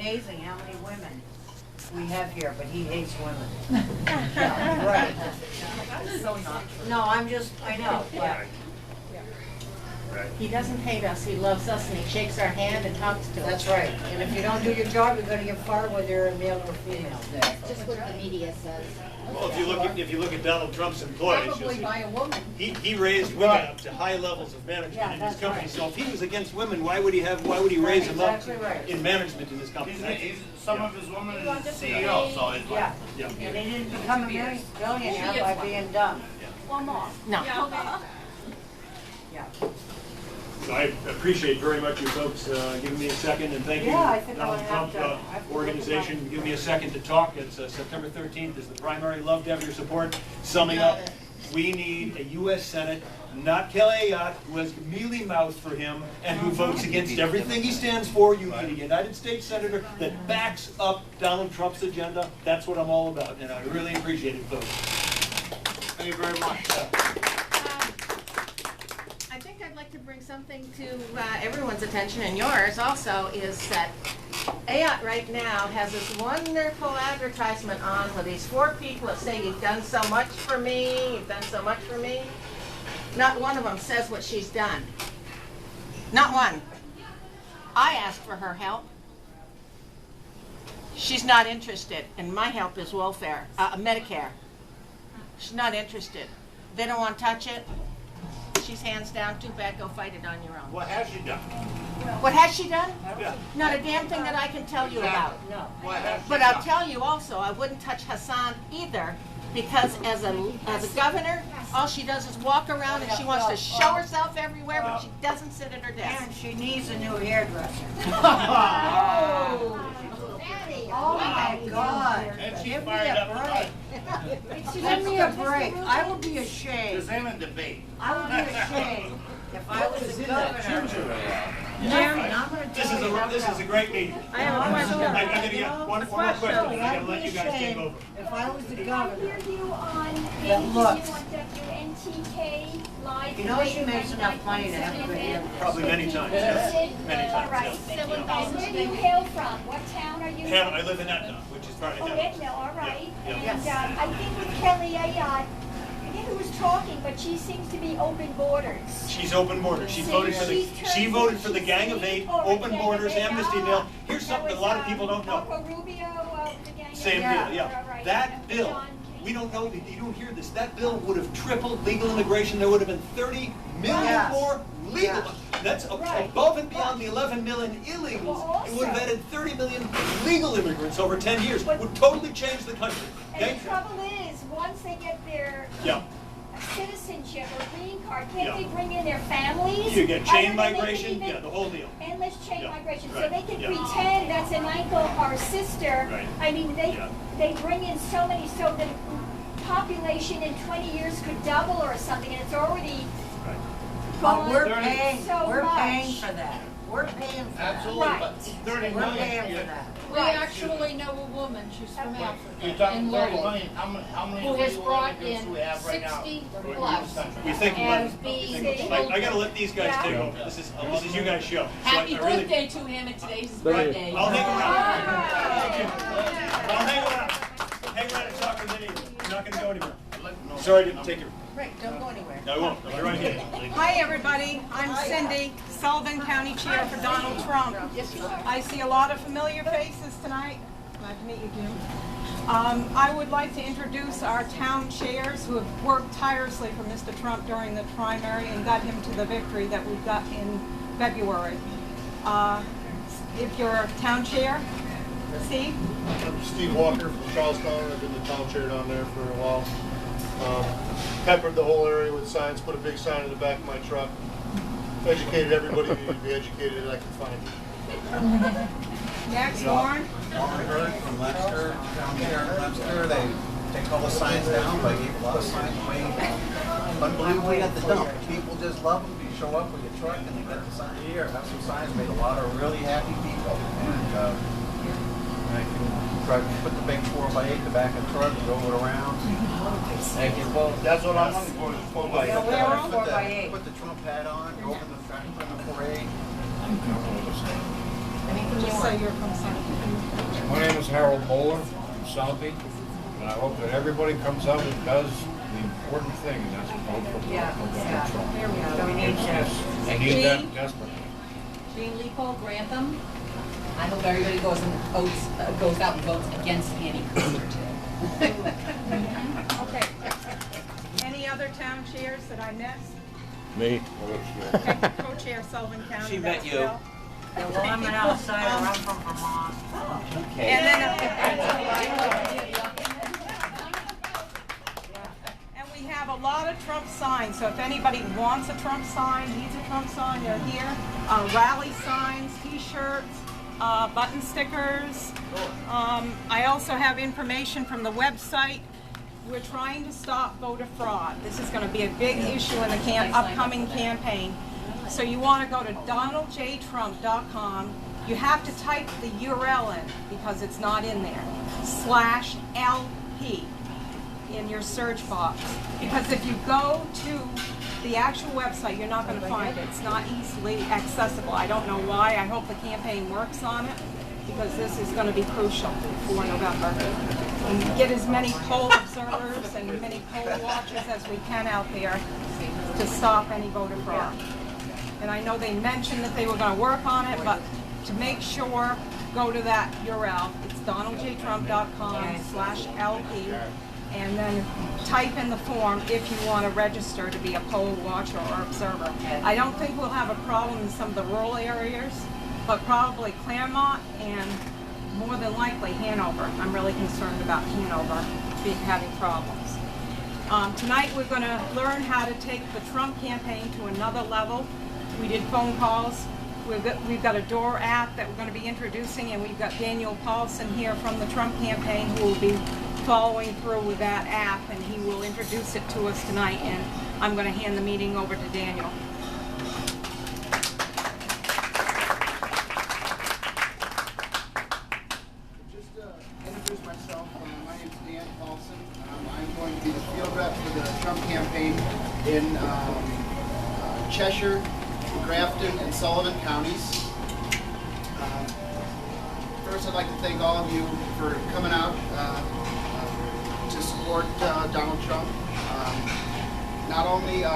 amazing how many women we have here, but he hates women. Yeah, right. That's so not true. No, I know, but Right. He doesn't hate us, he loves us, and he shakes our hand and talks to us. that's right. And if you don't do your job, you're gonna get fired whether you're a male or female. Just what the media says. Well, if you look at Donald Trump's employees, you'll Probably see by a woman. he raised women up to high levels of management Yeah, in his that's company. right. So if he was against women, why would he raise them up Exactly right. in management in this company? Some of his women is CEO, so it's like. Yeah, and they didn't become a billionaire by being dumb. One more. No. Yeah. So I appreciate very much you folks giving me a second, and thank you, Yeah, I think Donald I'll Trump have to- I have to organization, look at giving me a second to talk. It's September 13th is the primary. Love to have your support. Summing up, we need a U.S. Senate, not Kelly Ayotte, who has mealy mouth for him and who votes against everything he stands for. You need a United States Senator that backs up Donald Trump's agenda. That's what I'm all about, and I really appreciate it, folks. Thank you very much. I think I'd like to bring something to everyone's attention, and yours also, is that Ayotte right now has this wonderful advertisement on for these 4 people that say, "You've done so much for me, you've done so much for me." Not one of them says what she's done. Not one. I asked for her help. She's not interested, and my help is welfare, Medicare. She's not interested. They don't want to touch it. She's hands down, too bad, go fight it on your own. What has she done? What has she done? Yeah. Not a damn thing that I can tell you about. No. What has she But I'll done? tell you also, I wouldn't touch Hassan either, because as a governor, all she does is walk around and she wants to show herself everywhere, but she doesn't sit at her desk. And she needs a new hairdresser. Oh, Oh my God. And she's Give me fired a up break. Give me a break. I would be ashamed. This ain't a debate. I would be ashamed if I was the governor. This is a great meeting. I have a question. I gotta get one more question. I gotta let you guys take over. If I was the Did I governor. hear you on the That interview looks. on WNTK live? You know she makes enough money to have a good hair. Probably many times, yes. Many All times, right. yes. And where do you hail from? What town are you I from? live in Etna, which is part of Oh, Hamilton. Edna, all right. Yeah, And yeah. I think with Kelly Ayotte, I think who was talking, but she seems to be open borders. She's open borders. She voted for she voted for the Gang of Eight, open borders, amnesty bill. Here's something a lot of people don't know. Marco Rubio, the Gang of Same Eight. deal, yeah. All right. That bill, John we don't know, you don't hear this, that bill would have tripled legal immigration. There would have been 30 million Yes. more legal. Yes. That's Right. above and beyond the 11 million illegals. Well, It would have also- added 30 million legal immigrants over 10 years. But- Would totally change the country. And Okay? the trouble is, once they get their Yeah. citizenship or green card, Yeah. can't they bring in their families? You get And chain then they can migration, even- yeah, the whole deal. Endless chain Yeah, migration, so right, they can yeah. pretend that's an uncle or sister. Right. I mean, Yeah. they bring in so many, so the population in 20 years could double or something, and it's already Right. But we're gone paying, so we're paying much. for that. We're paying for that. Absolutely, Right. but 30 We're million. paying for that. We actually know a woman, she's from You're Africa, talking in 30 Lowell, million, how many who has illegal brought immigrants in do we have right now? 60 in this plus. country? We think As about it. being I gotta let these guys Yeah. take over. This is you guys' show. So Happy I really- birthday to him, and today's his Thank you. birthday. I'll hang around. Thank you. I'll hang around. Hang around and talk with any of you. I'm not gonna go anywhere. Sorry to take your, Right, don't go anywhere. I won't. I'll be right here. Hi, everybody. I'm Cindy, Sullivan County Chair for Donald Trump. I see a lot of familiar faces tonight. Glad to meet you, Jim. I would like to introduce our town chairs who have worked tirelessly for Mr. Trump during the primary and got him to the victory that we got in February. If you're a town chair, Steve? I'm Steve Walker from Charlestown. I've been the town chair down there for a while. Peppered the whole area with signs, put a big sign in the back of my truck. Educated everybody who needed to be educated that I could find. Next, Warren? Warren Hurd from Leicester, down here in Leicester, they take all the signs down, but gave a lot of signs away. Unbelievably at the dump, people just love them, you show up with your truck and they got the sign here, have some signs, made a lot of really happy people. And I can try to put the big 4x8 in the back of the truck, roll it around. Thank you both. That's what I'm looking for, is 4x8. Yeah, we're on 4x8. Put the Trump hat on, go over the parade. Anything you Just say want. you're from Southie. My name is Harold Bowler from Southie, and I hope that everybody comes out and does the important thing, and that's vote for Donald Trump. Here we go. We need to. I need that desperately. Jean Leopold, Grantham. I hope everybody goes goes out and votes against Annie Cooper today. Okay. Any other town chairs that I missed? Me. Okay, co-chair Sullivan County. She met you. Bellsville. Yeah, well, I'm an outsider, I'm from Vermont. And then, and we have a lot of Trump signs, so if anybody wants a Trump sign, needs a Trump sign, they're here. Rally signs, t-shirts, button stickers. I also have information from the website. We're trying to stop voter fraud. This is going to be a big issue in the upcoming campaign. So you want to go to donaldjtrump.com. You have to type the URL in because it's not in there. /LP in your search box. Because if you go to the actual website, you're not going to find it. It's not easily accessible. I don't know why. I hope the campaign works on it because this is going to be crucial for November. And get as many poll observers and many poll watchers as we can out there to stop any voter fraud. And I know they mentioned that they were going to work on it, but to make sure, go to that URL. It's donaldjtrump.com/LP, and then type in the form if you want to register to be a poll watcher or observer. I don't think we'll have a problem in some of the rural areas, but probably Claremont and more than likely Hanover. I'm really concerned about Hanover having problems. Tonight we're going to learn how to take the Trump campaign to another level. We did phone calls. We've got a door app that we're going to be introducing, and we've got Daniel Paulson here from the Trump campaign who will be following through with that app, and he will introduce it to us tonight, and I'm going to hand the meeting over to Daniel. Just to introduce myself, my name is Dan Paulson. I'm going to be the field rep for the Trump campaign in Cheshire, Grafton, and Sullivan counties. First, I'd like to thank all of you for coming out to support Donald Trump. Not only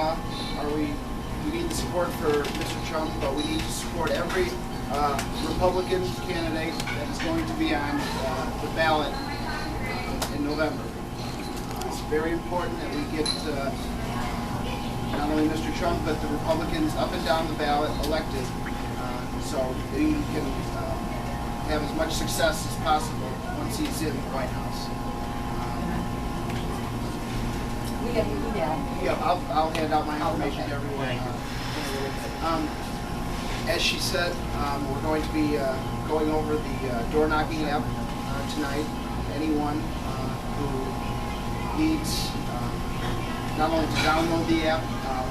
we need the support for Mr. Trump, but we need to support every Republican candidate that is going to be on the ballot in November. It's very important that we get not only Mr. Trump, but the Republicans up and down the ballot elected, so we can have as much success as possible once he's in the White House. We have your email. Yeah, I'll hand out my information to everyone. As she said, we're going to be going over the door knocking app tonight. Anyone who needs not only to download the app,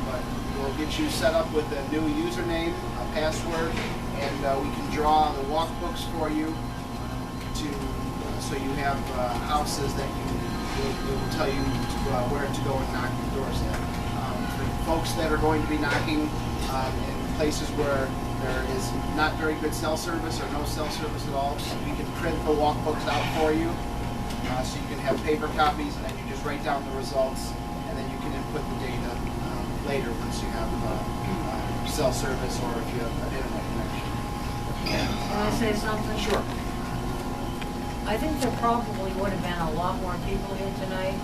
but we'll get you set up with a new username, a password, and we can draw the walk books for you so you have houses that will tell you where to go and knock the doors at. For folks that are going to be knocking in places where there is not very good cell service or no cell service at all, we can print the walk books out for you so you can have paper copies, and then you just write down the results, and then you can input the data later once you have cell service or if you have an internet connection. Can I say something? Sure. I think there probably would have been a lot more people here tonight.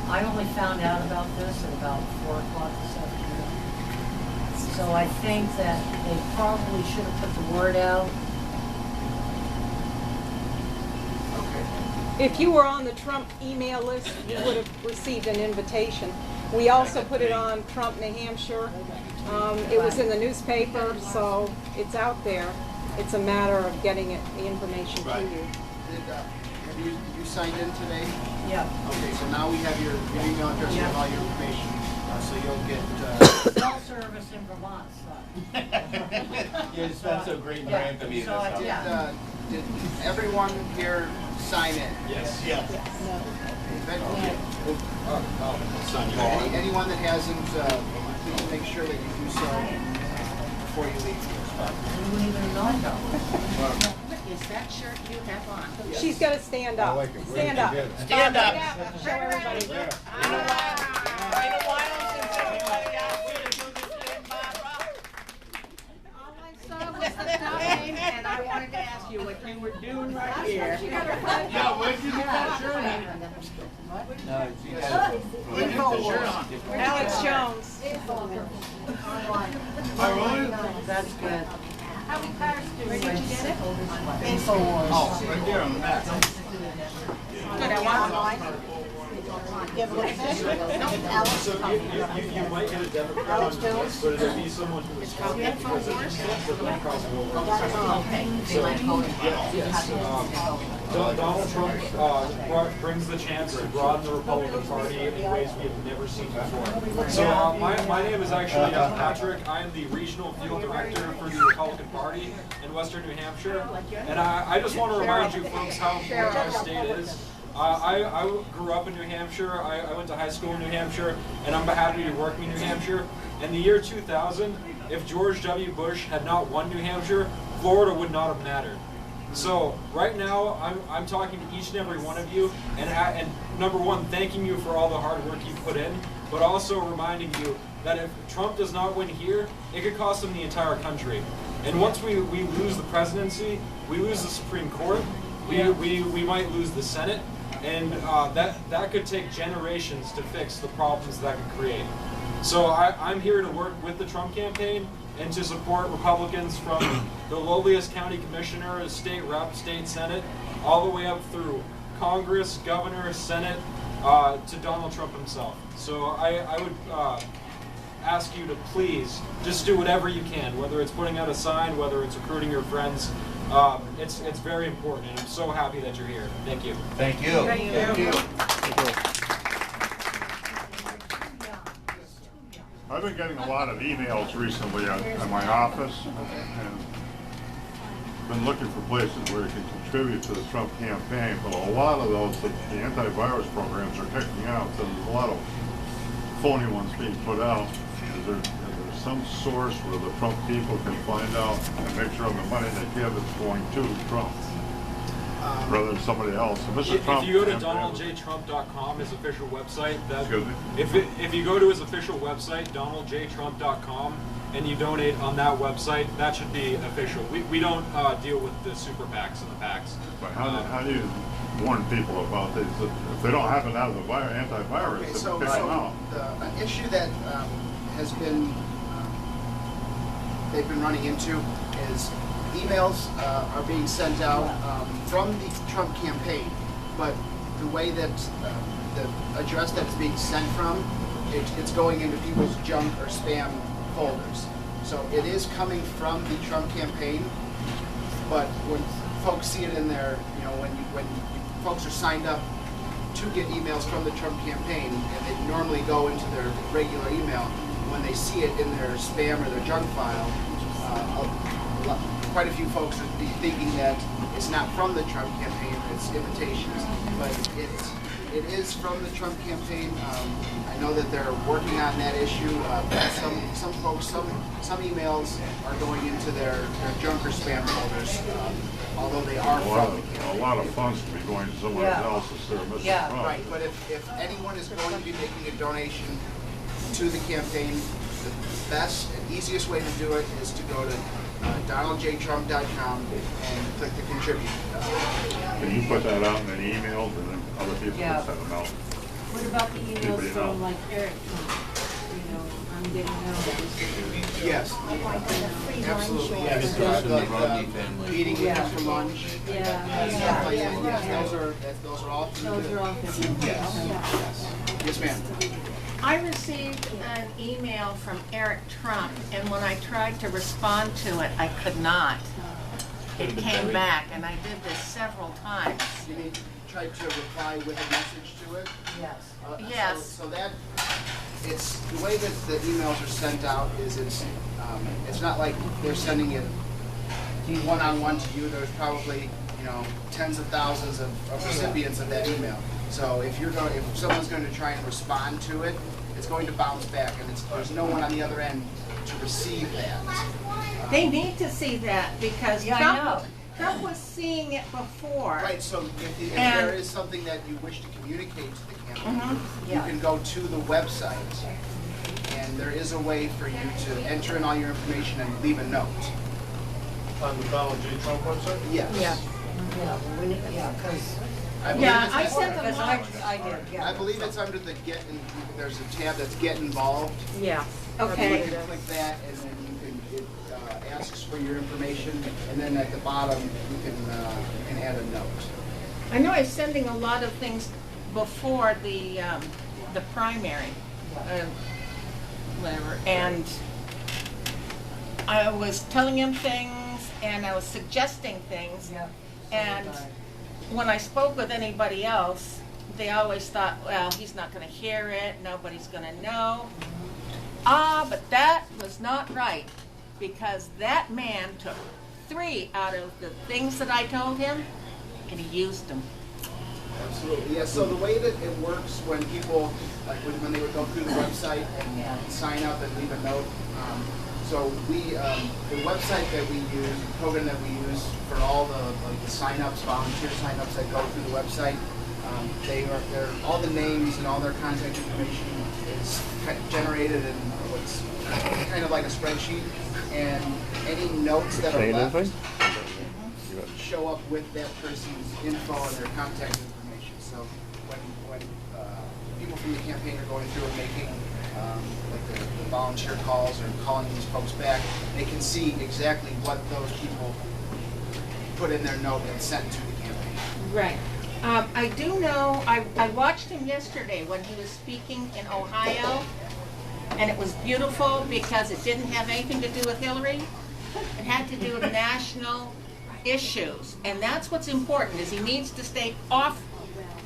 I only found out about this at about 4 o'clock this afternoon. So I think that they probably should have put the word out. If you were on the Trump email list, you would have received an invitation. We also put it on Trump New Hampshire. It was in the newspaper, so it's out there. It's a matter of getting the information to you. Have you signed in today? Yeah. Okay, so now we have your email address and all your information. So you'll get Cell service in Vermont sucks. It's not so great in Grantham either. So did everyone here sign in? Yes. Anyone that hasn't, please make sure that you do so before you leave. You wouldn't even know about it. What is that shirt you have on? She's gonna stand I up. like it. Way Stand to up. get it. Stand up. Show everybody. Been a while since anybody asked me to do this name, Barbara. All I saw was the top name, and I wanted to ask you what you were doing right here. Yeah, where'd you get that shirt on? Where'd you get the shirt on? Alex Jones. That's good. How many cars do we get it? Oh, right there on the back. Good, I want online. You have a little bit? No, Alex. You might get a Democrat on this, but it'll be someone who is because they're crossing over. Donald Trump brings the chance to broaden the Republican Party in ways we have never seen before. So my name is actually Patrick. I am the regional field director for the Republican Party in Western New Hampshire. And I just want to remind you folks how important our state is. I grew up in New Hampshire. I went to high school in New Hampshire, and I'm happy to be working in New Hampshire. In the year 2000, if George W. Bush had not won New Hampshire, Florida would not have mattered. So right now, I'm talking to each and every one of you, and number one, thanking you for all the hard work you put in, but also reminding you that if Trump does not win here, it could cost him the entire country. And once we lose the presidency, we lose the Supreme Court, we might lose the Senate, and that could take generations to fix the problems that could create. So I'm here to work with the Trump campaign and to support Republicans from the lowliest county commissioner, state rep, state senate, all the way up through Congress, governor, Senate, to Donald Trump himself. So I would ask you to please just do whatever you can, whether it's putting out a sign, whether it's recruiting your friends. It's very important, and I'm so happy that you're here. Thank you. Thank you. Thank you. I've been getting a lot of emails recently at my office, and been looking for places where you can contribute to the Trump campaign, but a lot of those, the antivirus programs are kicking out, so there's a lot of phony ones being put out. Is there some source where the Trump people can find out and make sure the money they give is going to Trump, rather than somebody else? So Mr. Trump, if you go to donaldjtrump.com, his official website, excuse me? if you go to his official website, donaldjtrump.com, and you donate on that website, that should be official. We don't deal with the super PACs and the PACs. But how do you warn people about this? If they don't happen to have the antivirus, Okay, they so pick them out. an issue that has been they've been running into is emails are being sent out from the Trump campaign, but the way that the address that it's being sent from, it's going into people's junk or spam folders. So it is coming from the Trump campaign, but when folks see it in there, you know, when folks are signed up to get emails from the Trump campaign, and they normally go into their regular email, when they see it in their spam or their junk file, quite a few folks would be thinking that it's not from the Trump campaign, it's invitations, but it is from the Trump campaign. I know that they're working on that issue. Some folks, some emails are going into their junk or spam folders, although they are from the campaign. A lot of funds could be going to someone else instead of Mr. Trump. Right, but if anyone is going to be making a donation to the campaign, the best and easiest way to do it is to go to donaldjtrump.com and click the contribute. Can you put that out in an email, and then other people can send them out? What about the emails from like Eric? You know, I'm getting those. Yes, absolutely. Yes, the meeting with them for lunch. Stuff like that. Yes, those are all. Those are all. Yes. Yes, ma'am. I received an email from Eric Trump, and when I tried to respond to it, I could not. It came back, and I did this several times. You mean tried to reply with a message to it? Yes. Yes. So that it's the way that the emails are sent out is it's not like they're sending it one-on-one to you. There's probably tens of thousands of recipients of that email. So if someone's going to try and respond to it, it's going to bounce back, and there's no one on the other end to receive that. They need to see that because Yeah, I know. Trump was seeing it before. Right, so if And- there is something that you wish to communicate to the campaign, Mhm. you can go to the website, and there is a way for you to enter in all your information and leave a note. On the Donald J. Trump website? Yes. Yeah. Yeah, because I believe Yeah, it's- I sent them because all. I did, yeah. I believe it's under the there's a tab that's Get Involved. Yeah. You Okay. can click that, and then it asks for your information, and then at the bottom, you can add a note. I know I'm sending a lot of things before the primary, whatever, and I was telling him things and I was suggesting things, Yep. and when I spoke with anybody else, they always thought, well, he's not going to hear it, nobody's going to know. But that was not right, because that man took 3 out of the things that I told him, and he used them. Absolutely, yeah, so the way that it works when people, like when they would go through the website and sign up and leave a note, so the website that we use, the program that we use for all the sign-ups, volunteer sign-ups that go through the website, they're all the names and all their contact information is generated in what's kind of like a spreadsheet, and any notes that are left show up with that person's info and their contact information. So when people from the campaign are going through and making like the volunteer calls or calling these folks back, they can see exactly what those people put in their note and sent to the campaign. Right. I do know, I watched him yesterday when he was speaking in Ohio, and it was beautiful because it didn't have anything to do with Hillary. It had to do with national issues, and that's what's important, is he needs to stay off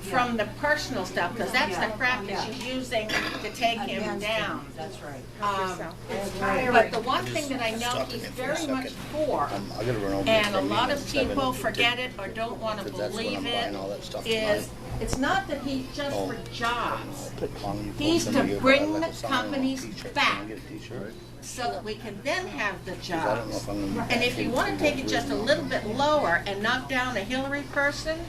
from the personal stuff, because that's the crap that she's using to take him down. That's right. But the one thing that I know he's very much for, and a lot of people forget it or don't want to believe it, is it's not that he's just for jobs. He's to bring the companies back so that we can then have the jobs. And if you want to take it just a little bit lower and knock down a Hillary person,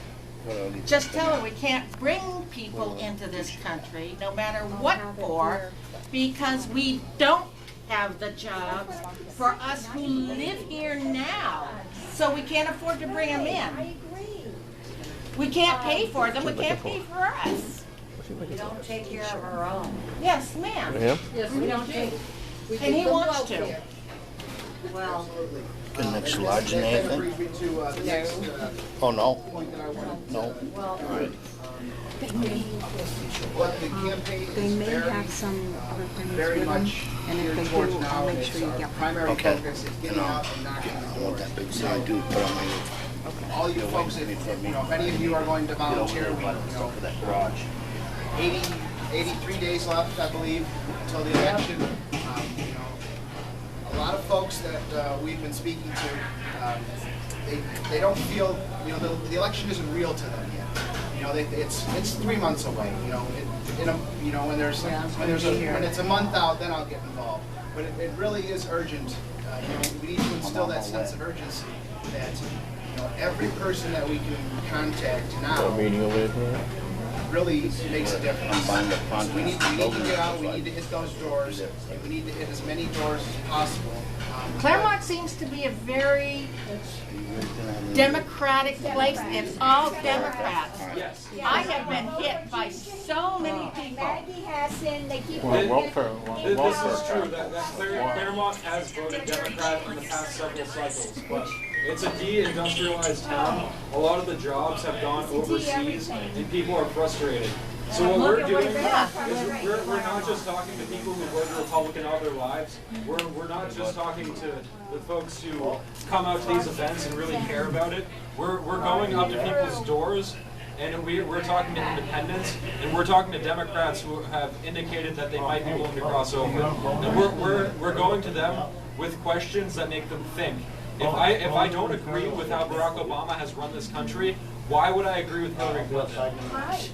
just tell her we can't bring people into this country, no matter what for, because we don't have the jobs for us who live here now. So we can't afford to bring them in. We can't pay for them, we can't pay for us. We don't take care of our own. Yes, ma'am. Yes, we don't take. And he wants to. Well, The next large Nathan? That brings me to the next Oh, no. point that I wanted. No. well, What the campaign They is may very, have some other things very with them, much and if geared they towards do, now I'll make is sure you our get one. primary Okay. focus is getting out and knocking I on want doors. that big sign too, put on my roof. All you folks, if any of you are going to volunteer, we, For that garage. 83 days left, I believe, until the election. A lot of folks that we've been speaking to, they don't feel, the election isn't real to them yet. It's 3 months away. When it's a month out, then I'll get involved. But it really is urgent. We need to instill that sense of urgency that every person that we can contact now really makes a difference. We need to get out, we need to hit those doors, and we need to hit as many doors as possible. Claremont seems to be a very democratic place. It's all Democrats. Yes. I have been hit by so many people. Maggie Hassan, they keep. Well, welfare, This is true, that Claremont has voted Democrat in the past several cycles, but it's a de-industrialized town. A lot of the jobs have gone overseas, and people are frustrated. So what we're doing is we're not just talking to people who voted Republican all their lives. We're not just talking to the folks who come out to these events and really care about it. We're going up to people's doors, and we're talking to independents, and we're talking to Democrats who have indicated that they might be willing to cross over. And we're going to them with questions that make them think. If I don't agree with how Barack Obama has run this country, why would I agree with Hillary Clinton?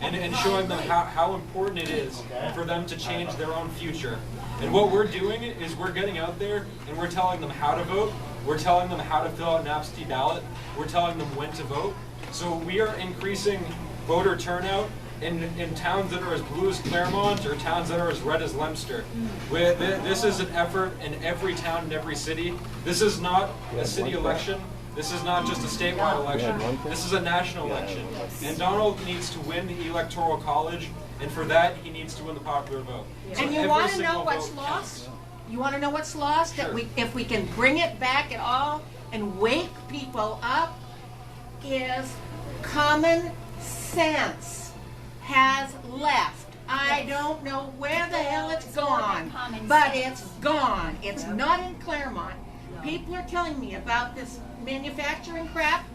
And showing them how important it is for them to change their own future. And what we're doing is we're getting out there and we're telling them how to vote. We're telling them how to fill out an absentee ballot. We're telling them when to vote. So we are increasing voter turnout in towns that are as blue as Claremont or towns that are as red as Leominster. This is an effort in every town and every city. This is not a city election. This is not just a statewide election. This is a national election. And Donald needs to win the Electoral College, and for that, he needs to win the popular vote. So And you want to know what's lost? You want to know what's lost? Sure. That if we can bring it back at all and wake people up, is common sense has left. I don't know where the hell it's gone, but it's gone. It's not in Claremont. People are telling me about this manufacturing crap.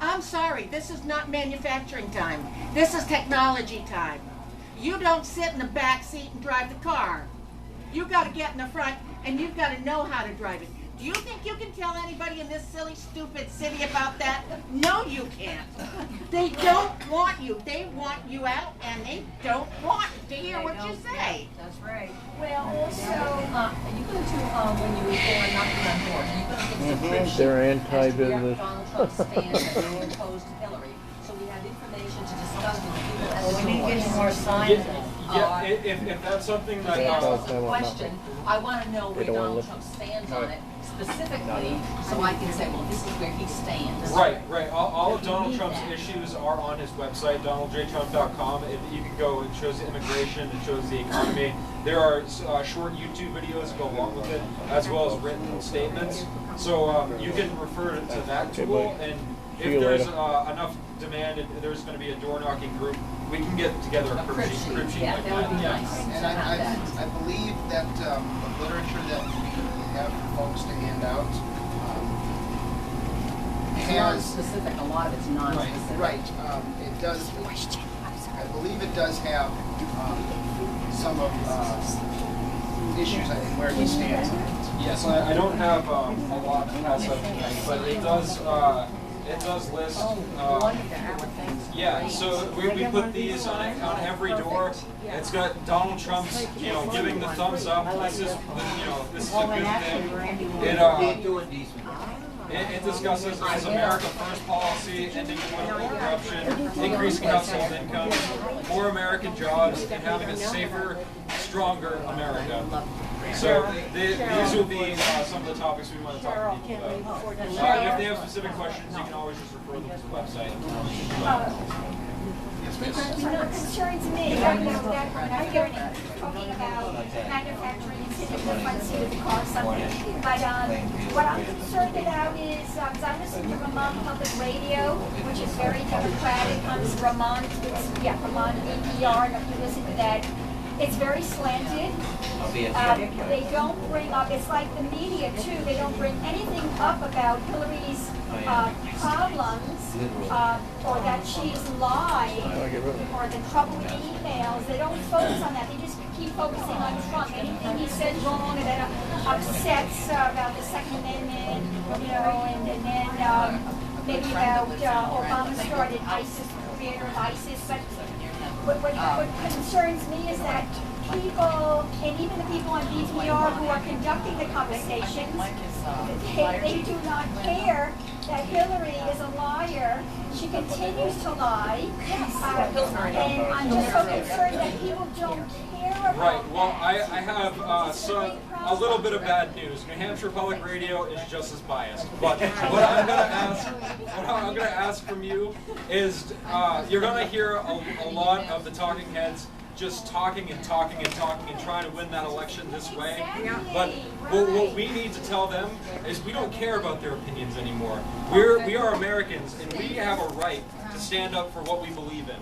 I'm sorry, this is not manufacturing time. This is technology time. You don't sit in the back seat and drive the car. You got to get in the front and you've got to know how to drive it. Do you think you can tell anybody in this silly, stupid city about that? No, you can't. They don't want you. They want you out, and they don't want to hear what you say. That's right. Well, also, Are you going to, when you were knocking on doors, are you going to give some They're as to where anti-business. Donald Trump stands and they were opposed to Hillary? So we have information to discuss with people at the Oh, doors. we need to get more signs. Yeah, if that's something that... They asked us a question. I want to know where don't wanna Donald Trump stands on it specifically, so I can say, well, this is where he stands. Right. All of Donald Trump's issues are on his website, donaldjtrump.com. You can go, it shows the immigration, it shows the economy. There are short YouTube videos that go along with it, as well as written statements. So you can refer to that tool, and if there's enough demand and there's going to be a door-knocking group, we can get together a crib sheet like that. Yeah. And I believe that the literature that we have for folks to hand out It's has... non-specific, a lot of it's non-specific. Right, it does, I believe it does have some of issues, I think, where he stands. Yes, I don't have a lot to pass up tonight, but it does list. Yeah, so we put these on every door. It's got Donald Trump's, giving the thumbs up. This is, this is a good thing. It discusses his America First policy, ending political corruption, increasing household incomes, more American jobs, and having a safer, stronger America. So these will be some of the topics we want to talk to people about. And if they have specific questions, you can always just refer them to the website. what concerns me, I know that I'm hearing talking about manufacturing and sitting in the front seat of the car or something. But what I'm concerned about is, because I listen to Vermont Public Radio, which is very democratic on Vermont, Vermont EPR, and if you listen to that, it's very slanted. They don't bring up, it's like the media too, they don't bring anything up about Hillary's problems, or that she's lied, or the trouble with emails. They don't focus on that, they just keep focusing on Trump. Anything he said wrong that upsets about the Second Amendment, and then maybe about Obama started ISIS, the creator of ISIS. But what concerns me is that people, and even the people on BTR who are conducting the conversations, they do not care that Hillary is a liar. She continues to lie. And I'm just so concerned that people don't care about Right. Well, that. I have a little bit of bad news. New Hampshire Public Radio is just as biased. But what I'm going to ask from you is you're going to hear a lot of the talking heads just talking and talking and talking and trying to win that election this way. But what we need to tell them is we don't care about their opinions anymore. We are Americans, and we have a right to stand up for what we believe in.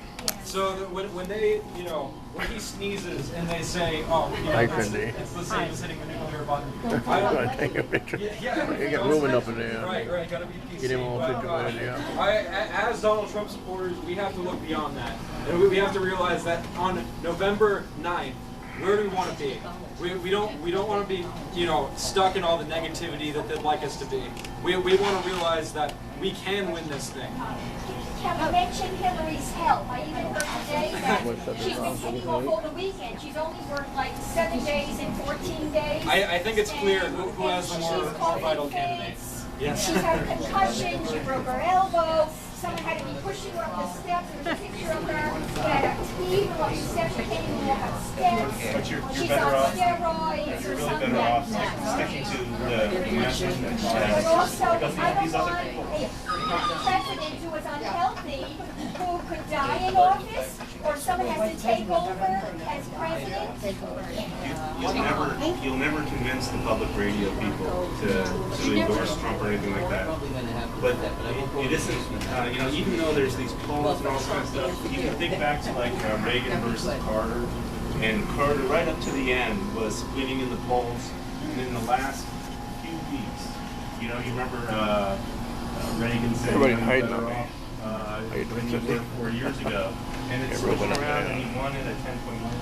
So that when they, when he sneezes and they say, it's the same as hitting the nuclear button. I'm going to take a picture. Yeah. You get rooming up in there. Right, gotta be PC. Get him all situated, yeah. As Donald Trump supporters, we have to look beyond that. And we have to realize that on November 9th, where do we want to be? We don't want to be, stuck in all the negativity that they'd like us to be. We want to realize that we can win this thing. have mentioned Hillary's health. I even heard today that she's been taking off all the weekend. She's only worked like 7 days and 14 days. I think it's clear who has the more vital candidate. Yes. She's had a concussion, she broke her elbow, someone had to be pushing her up the steps, there's a picture of her, who had a even up the steps, she can't even walk up the steps. But you're She's better on off. steroids You're or really something. better off sticking to the message that she But has. also, Because I don't these other want people. a president who is unhealthy, who could die in office, or someone has to take over as president. You'll never convince the public radio people to endorse Trump or anything like that. But it isn't, you know, even though there's these polls and all this kind of stuff, you can think back to like Reagan versus Carter, and Carter right up to the end was winning in the polls, and in the last few weeks, you know, you remember Reagan said Everybody hiding on me. when he were 4 years ago, and it's switched around and he won it at 10.1.